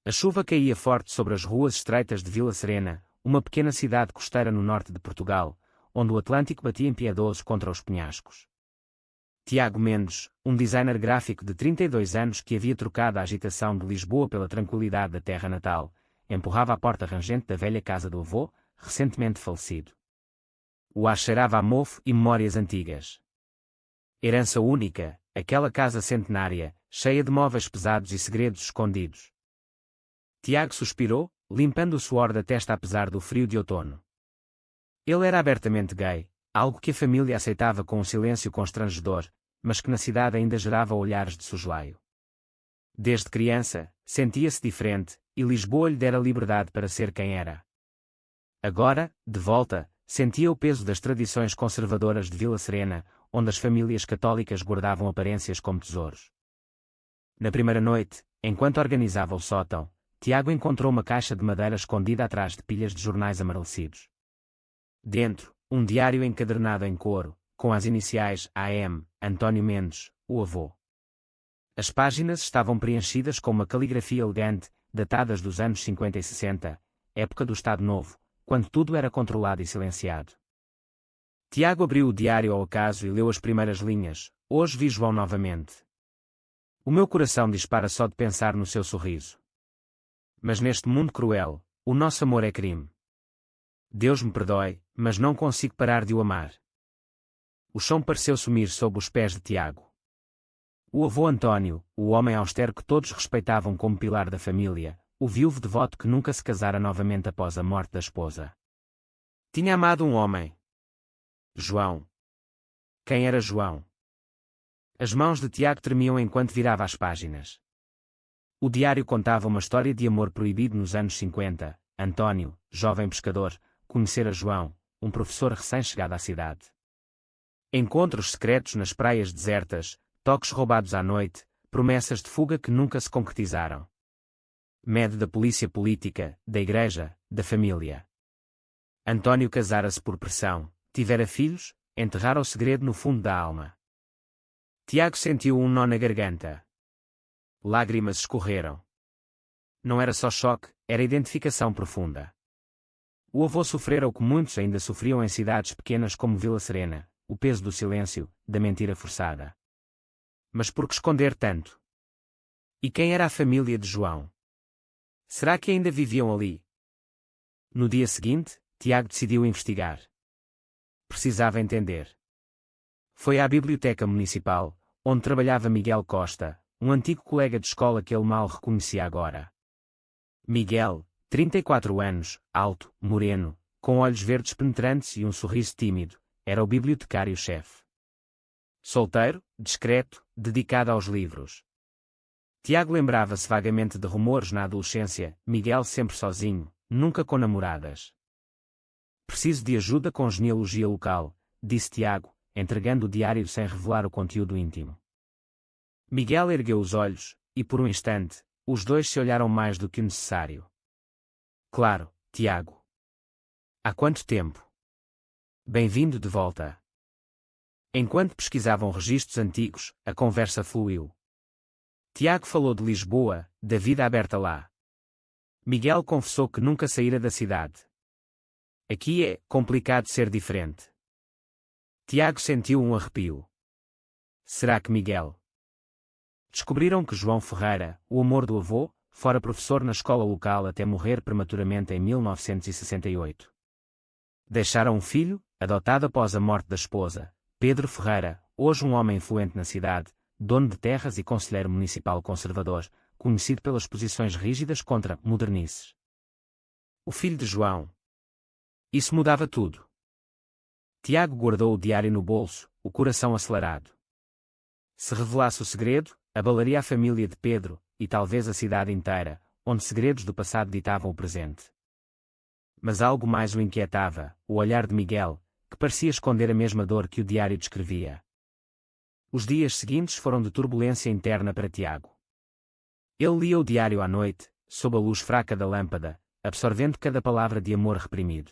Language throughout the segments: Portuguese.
A chuva caía forte sobre as ruas estreitas de Vila Serena, uma pequena cidade costeira no norte de Portugal, onde o Atlântico batia impiedoso contra os penhascos. Tiago Mendes, um designer gráfico de 32 anos que havia trocado a agitação de Lisboa pela tranquilidade da terra natal, empurrava a porta rangente da velha casa do avô, recentemente falecido. O ar cheirava a mofo e memórias antigas. Herança única, aquela casa centenária, cheia de móveis pesados e segredos escondidos. Tiago suspirou, limpando o suor da testa apesar do frio de outono. Ele era abertamente gay, algo que a família aceitava com um silêncio constrangedor, mas que na cidade ainda gerava olhares de soslaio. Desde criança, sentia-se diferente, e Lisboa lhe dera liberdade para ser quem era. Agora, de volta, sentia o peso das tradições conservadoras de Vila Serena, onde as famílias católicas guardavam aparências como tesouros. Na primeira noite, enquanto organizava o sótão, Tiago encontrou uma caixa de madeira escondida atrás de pilhas de jornais amarelecidos. Dentro, um diário encadernado em couro, com as iniciais A.M., António Mendes, o avô. As páginas estavam preenchidas com uma caligrafia elegante, datadas dos anos 50 e 60, época do Estado Novo, quando tudo era controlado e silenciado. Tiago abriu o diário ao acaso e leu as primeiras linhas. Hoje vi João novamente. O meu coração dispara só de pensar no seu sorriso. Mas neste mundo cruel, o nosso amor é crime. Deus me perdoe, mas não consigo parar de o amar. O chão pareceu sumir sob os pés de Tiago. O avô António, o homem austero que todos respeitavam como pilar da família, o viúvo devoto que nunca se casara novamente após a morte da esposa. Tinha amado um homem. João. Quem era João? As mãos de Tiago tremiam enquanto virava as páginas. O diário contava uma história de amor proibido nos anos 50. António, jovem pescador, conhecera João, um professor recém-chegado à cidade. Encontros secretos nas praias desertas, toques roubados à noite, promessas de fuga que nunca se concretizaram. Medo da polícia política, da igreja, da família. António casara-se por pressão, tivera filhos, enterrara o segredo no fundo da alma. Tiago sentiu um nó na garganta. Lágrimas escorreram. Não era só choque, era identificação profunda. O avô sofrera o que muitos ainda sofriam em cidades pequenas como Vila Serena, o peso do silêncio, da mentira forçada. Mas por que esconder tanto? E quem era a família de João? Será que ainda viviam ali? No dia seguinte, Tiago decidiu investigar. Precisava entender. Foi à biblioteca municipal, onde trabalhava Miguel Costa, um antigo colega de escola que ele mal reconhecia agora. Miguel, 34 anos, alto, moreno, com olhos verdes penetrantes e um sorriso tímido, era o bibliotecário-chefe. Solteiro, discreto, dedicado aos livros. Tiago lembrava-se vagamente de rumores na adolescência, Miguel sempre sozinho, nunca com namoradas. Preciso de ajuda com genealogia local, disse Tiago, entregando o diário sem revelar o conteúdo íntimo. Miguel ergueu os olhos, e por um instante, os dois se olharam mais do que o necessário. Claro, Tiago. Há quanto tempo? Bem-vindo de volta. Enquanto pesquisavam registros antigos, a conversa fluiu. Tiago falou de Lisboa, da vida aberta lá. Miguel confessou que nunca saíra da cidade. Aqui é complicado ser diferente. Tiago sentiu um arrepio. Será que Miguel? Descobriram que João Ferreira, o amor do avô, fora professor na escola local até morrer prematuramente em 1968. Deixaram um filho, adotado após a morte da esposa, Pedro Ferreira, hoje um homem influente na cidade, dono de terras e conselheiro municipal conservador, conhecido pelas posições rígidas contra modernices. O filho de João. Isso mudava tudo. Tiago guardou o diário no bolso, o coração acelerado. Se revelasse o segredo, abalaria a família de Pedro, e talvez a cidade inteira, onde segredos do passado ditavam o presente. Mas algo mais o inquietava, o olhar de Miguel, que parecia esconder a mesma dor que o diário descrevia. Os dias seguintes foram de turbulência interna para Tiago. Ele lia o diário à noite, sob a luz fraca da lâmpada, absorvendo cada palavra de amor reprimido.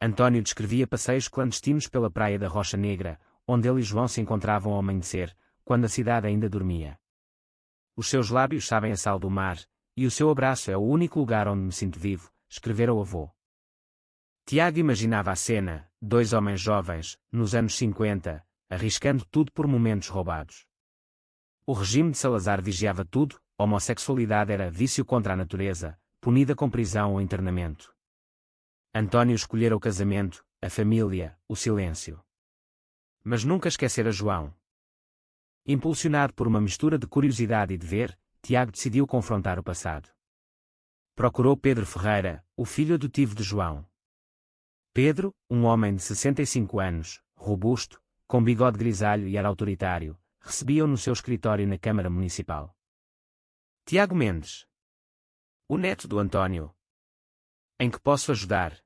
António descrevia passeios clandestinos pela praia da Rocha Negra, onde ele e João se encontravam ao amanhecer, quando a cidade ainda dormia. Os seus lábios sabem a sal do mar, e o seu abraço é o único lugar onde me sinto vivo, escrevera o avô. Tiago imaginava a cena, dois homens jovens, nos anos 50, arriscando tudo por momentos roubados. O regime de Salazar vigiava tudo, a homossexualidade era vício contra a natureza, punida com prisão ou internamento. António escolhera o casamento, a família, o silêncio. Mas nunca esquecera João. Impulsionado por uma mistura de curiosidade e dever, Tiago decidiu confrontar o passado. Procurou Pedro Ferreira, o filho adotivo de João. Pedro, um homem de 65 anos, robusto, com bigode grisalho e ar autoritário, recebia-o no seu escritório na Câmara Municipal. Tiago Mendes. O neto do António. Em que posso ajudar?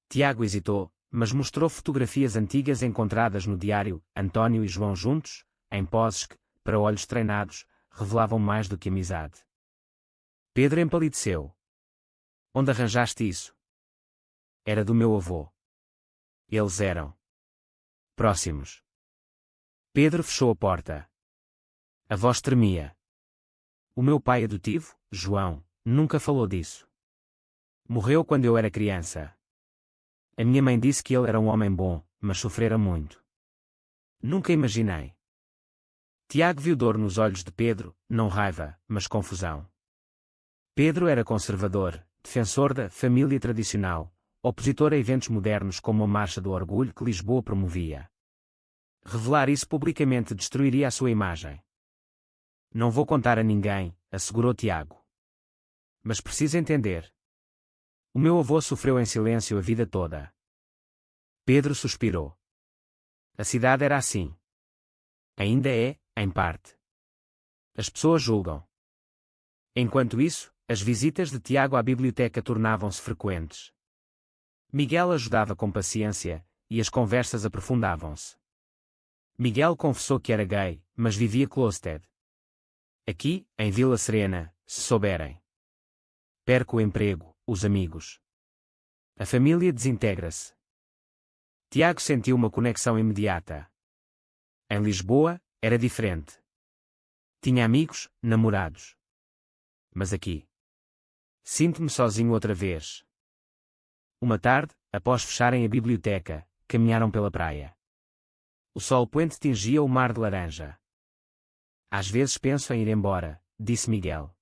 Tiago hesitou, mas mostrou fotografias antigas encontradas no diário, António e João juntos, em poses que, para olhos treinados, revelavam mais do que amizade. Pedro empalideceu. Onde arranjaste isso? Era do meu avô. Eles eram próximos. Pedro fechou a porta. A voz tremia. O meu pai adotivo, João, nunca falou disso. Morreu quando eu era criança. A minha mãe disse que ele era um homem bom, mas sofrera muito. Nunca imaginei. Tiago viu dor nos olhos de Pedro, não raiva, mas confusão. Pedro era conservador, defensor da família tradicional, opositor a eventos modernos como a Marcha do Orgulho que Lisboa promovia. Revelar isso publicamente destruiria a sua imagem. Não vou contar a ninguém, assegurou Tiago. Mas preciso entender. O meu avô sofreu em silêncio a vida toda. Pedro suspirou. A cidade era assim. Ainda é, em parte. As pessoas julgam. Enquanto isso, as visitas de Tiago à biblioteca tornavam-se frequentes. Miguel ajudava com paciência, e as conversas aprofundavam-se. Miguel confessou que era gay, mas vivia closeted. Aqui, em Vila Serena, se souberem. Perco o emprego, os amigos. A família desintegra-se. Tiago sentiu uma conexão imediata. Em Lisboa, era diferente. Tinha amigos, namorados. Mas aqui. Sinto-me sozinho outra vez. Uma tarde, após fecharem a biblioteca, caminharam pela praia. O sol poente tingia o mar de laranja. Às vezes penso em ir embora, disse Miguel.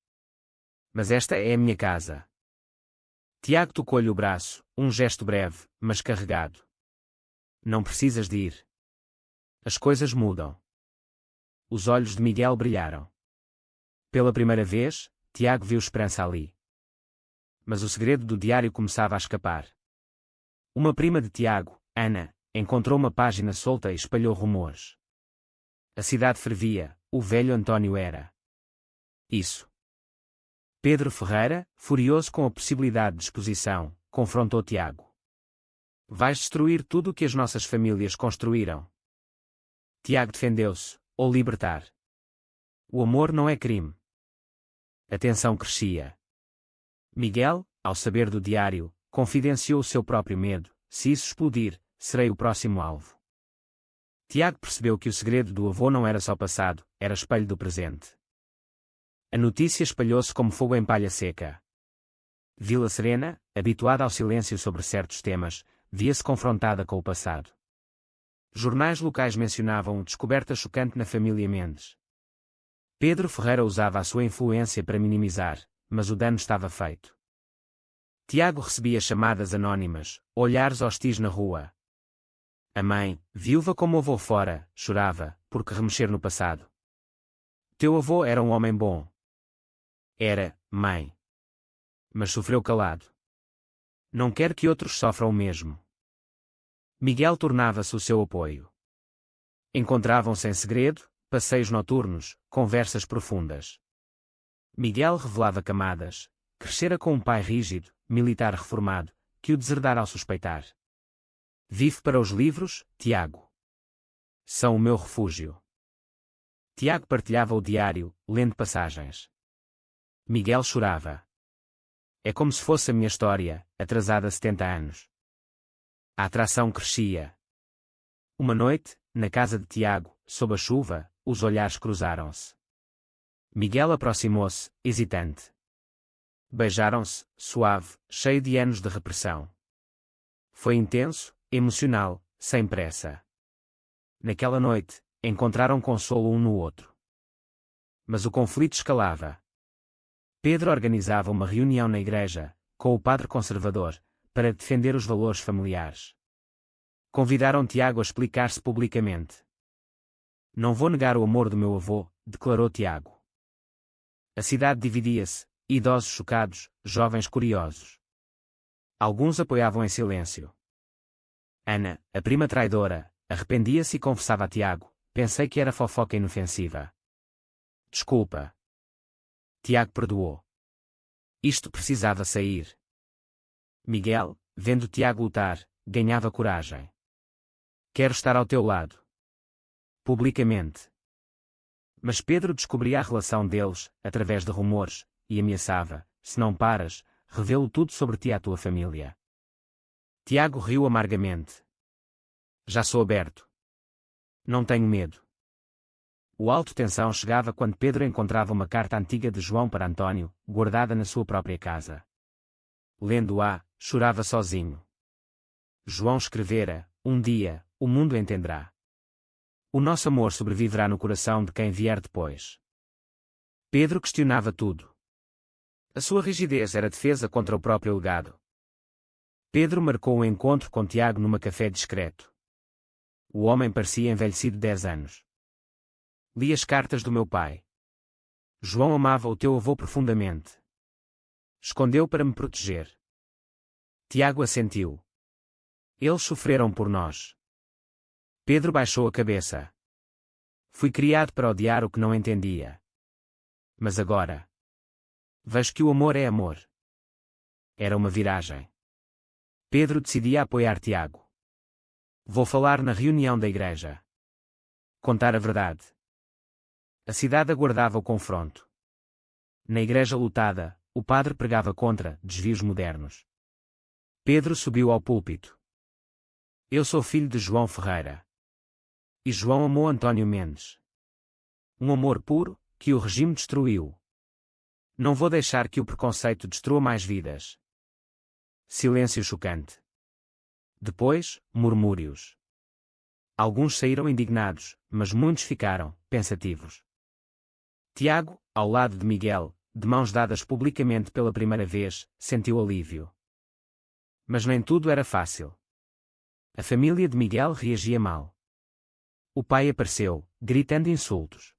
Mas esta é a minha casa. Tiago tocou-lhe o braço, um gesto breve, mas carregado. Não precisas de ir. As coisas mudam. Os olhos de Miguel brilharam. Pela primeira vez, Tiago viu esperança ali. Mas o segredo do diário começava a escapar. Uma prima de Tiago, Ana, encontrou uma página solta e espalhou rumores. A cidade fervia, o velho António era. Isso. Pedro Ferreira, furioso com a possibilidade de exposição, confrontou Tiago. Vais destruir tudo o que as nossas famílias construíram. Tiago defendeu-se, ou libertar. O amor não é crime. A tensão crescia. Miguel, ao saber do diário, confidenciou o seu próprio medo: se isso explodir, serei o próximo alvo. Tiago percebeu que o segredo do avô não era só passado, era espelho do presente. A notícia espalhou-se como fogo em palha seca. Vila Serena, habituada ao silêncio sobre certos temas, via-se confrontada com o passado. Jornais locais mencionavam descoberta chocante na família Mendes. Pedro Ferreira usava a sua influência para minimizar, mas o dano estava feito. Tiago recebia chamadas anónimas, olhares hostis na rua. A mãe, viúva como o avô fora, chorava, porque remexer no passado. Teu avô era um homem bom. Era, mãe. Mas sofreu calado. Não quer que outros sofram o mesmo. Miguel tornava-se o seu apoio. Encontravam-se em segredo, passeios noturnos, conversas profundas. Miguel revelava camadas. Crescera com um pai rígido, militar reformado, que o deserdara ao suspeitar. Vive para os livros, Tiago. São o meu refúgio. Tiago partilhava o diário, lendo passagens. Miguel chorava. É como se fosse a minha história, atrasada 70 anos. A atração crescia. Uma noite, na casa de Tiago, sob a chuva, os olhares cruzaram-se. Miguel aproximou-se, hesitante. Beijaram-se, suave, cheio de anos de repressão. Foi intenso, emocional, sem pressa. Naquela noite, encontraram consolo um no outro. Mas o conflito escalava. Pedro organizava uma reunião na igreja, com o padre conservador, para defender os valores familiares. Convidaram Tiago a explicar-se publicamente. Não vou negar o amor do meu avô, declarou Tiago. A cidade dividia-se, idosos chocados, jovens curiosos. Alguns apoiavam em silêncio. Ana, a prima traidora, arrependia-se e confessava a Tiago: pensei que era fofoca inofensiva. Desculpa. Tiago perdoou. Isto precisava sair. Miguel, vendo Tiago lutar, ganhava coragem. Quero estar ao teu lado. Publicamente. Mas Pedro descobria a relação deles, através de rumores, e ameaçava: se não paras, revelo tudo sobre ti à tua família. Tiago riu amargamente. Já sou aberto. Não tenho medo. O alto tensão chegava quando Pedro encontrava uma carta antiga de João para António, guardada na sua própria casa. Lendo-a, chorava sozinho. João escrevera: um dia, o mundo entenderá. O nosso amor sobreviverá no coração de quem vier depois. Pedro questionava tudo. A sua rigidez era defesa contra o próprio legado. Pedro marcou um encontro com Tiago numa café discreto. O homem parecia envelhecido 10 anos. Li as cartas do meu pai. João amava o teu avô profundamente. Escondeu para me proteger. Tiago assentiu. Eles sofreram por nós. Pedro baixou a cabeça. Fui criado para odiar o que não entendia. Mas agora vejo que o amor é amor. Era uma viragem. Pedro decidia apoiar Tiago. Vou falar na reunião da igreja. Contar a verdade. A cidade aguardava o confronto. Na igreja lotada, o padre pregava contra desvios modernos. Pedro subiu ao púlpito. Eu sou filho de João Ferreira. E João amou Antônio Mendes. Um amor puro, que o regime destruiu. Não vou deixar que o preconceito destrua mais vidas. Silêncio chocante. Depois, murmúrios. Alguns saíram indignados, mas muitos ficaram, pensativos. Tiago, ao lado de Miguel, de mãos dadas publicamente pela primeira vez, sentiu alívio. Mas nem tudo era fácil. A família de Miguel reagia mal. O pai apareceu, gritando insultos.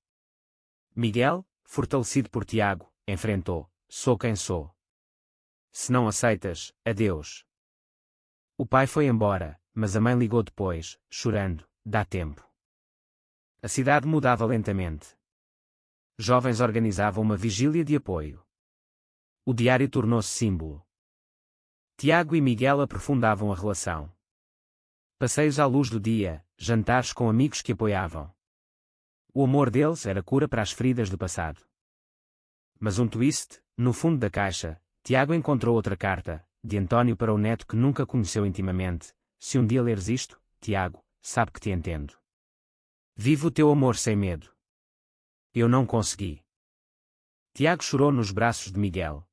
Miguel, fortalecido por Tiago, enfrentou: sou quem sou. Se não aceitas, adeus. O pai foi embora, mas a mãe ligou depois, chorando: dá tempo. A cidade mudava lentamente. Jovens organizavam uma vigília de apoio. O diário tornou-se símbolo. Tiago e Miguel aprofundavam a relação. Passeios à luz do dia, jantares com amigos que apoiavam. O amor deles era cura para as feridas do passado. Mas um twist, no fundo da caixa, Tiago encontrou outra carta, de António para o neto que nunca conheceu intimamente: se um dia leres isto, Tiago, sabe que te entendo. Vive o teu amor sem medo. Eu não consegui. Tiago chorou nos braços de Miguel.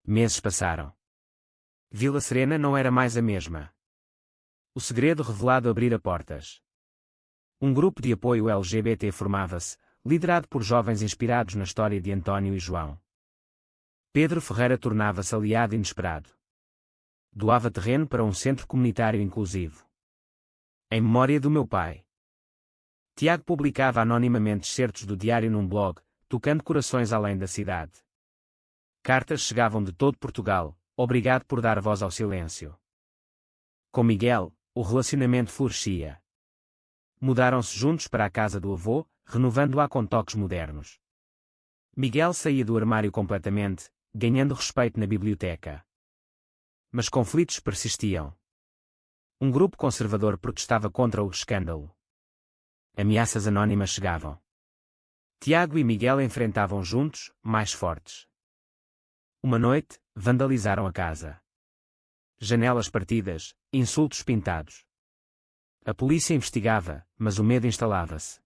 Meses passaram. Vila Serena não era mais a mesma. O segredo revelado abrira portas. Um grupo de apoio LGBT formava-se, liderado por jovens inspirados na história de António e João. Pedro Ferreira tornava-se aliado inesperado. Doava terreno para um centro comunitário inclusivo. Em memória do meu pai. Tiago publicava anonimamente excertos do diário num blog, tocando corações além da cidade. Cartas chegavam de todo Portugal: obrigado por dar voz ao silêncio. Com Miguel, o relacionamento florescia. Mudaram-se juntos para a casa do avô, renovando-a com toques modernos. Miguel saía do armário completamente, ganhando respeito na biblioteca. Mas conflitos persistiam. Um grupo conservador protestava contra o escândalo. Ameaças anónimas chegavam. Tiago e Miguel enfrentavam juntos, mais fortes. Uma noite, vandalizaram a casa. Janelas partidas, insultos pintados. A polícia investigava, mas o medo instalava-se.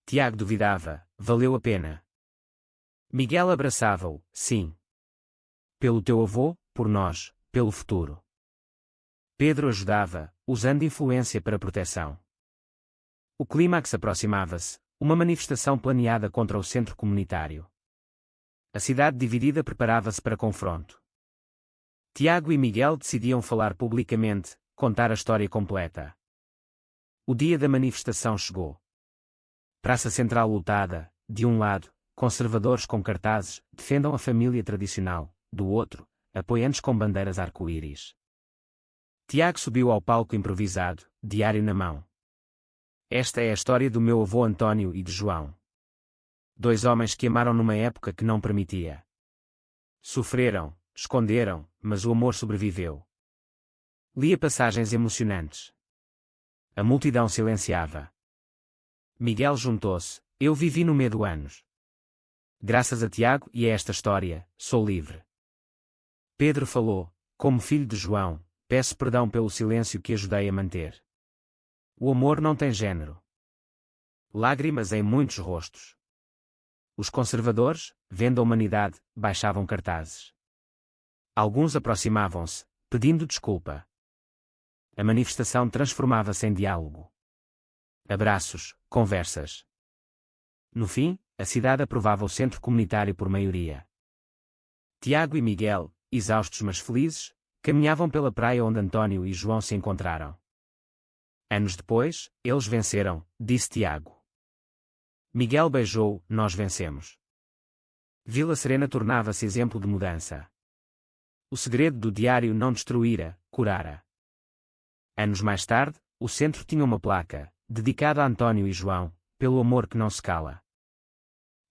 Tiago duvidava: valeu a pena. Miguel abraçava-o: sim. Pelo teu avô, por nós, pelo futuro. Pedro ajudava, usando influência para proteção. O clímax aproximava-se, uma manifestação planeada contra o centro comunitário. A cidade dividida preparava-se para confronto. Tiago e Miguel decidiam falar publicamente, contar a história completa. O dia da manifestação chegou. Praça Central lotada, de um lado, conservadores com cartazes, defendam a família tradicional, do outro, apoiantes com bandeiras arco-íris. Tiago subiu ao palco improvisado, diário na mão. Esta é a história do meu avô António e de João. Dois homens que amaram numa época que não permitia. Sofreram, esconderam, mas o amor sobreviveu. Lia passagens emocionantes. A multidão silenciava. Miguel juntou-se, eu vivi no medo anos. Graças a Tiago e a esta história, sou livre. Pedro falou, como filho de João, peço perdão pelo silêncio que ajudei a manter. O amor não tem género. Lágrimas em muitos rostos. Os conservadores, vendo a humanidade, baixavam cartazes. Alguns aproximavam-se, pedindo desculpa. A manifestação transformava-se em diálogo. Abraços, conversas. No fim, a cidade aprovava o centro comunitário por maioria. Tiago e Miguel, exaustos mas felizes, caminhavam pela praia onde António e João se encontraram. Anos depois, eles venceram, disse Tiago. Miguel beijou, nós vencemos. Vila Serena tornava-se exemplo de mudança. O segredo do diário não destruíra, curara. Anos mais tarde, o centro tinha uma placa, dedicada a António e João, pelo amor que não se cala.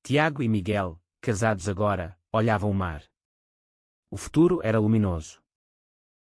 Tiago e Miguel, casados agora, olhavam o mar. O futuro era luminoso.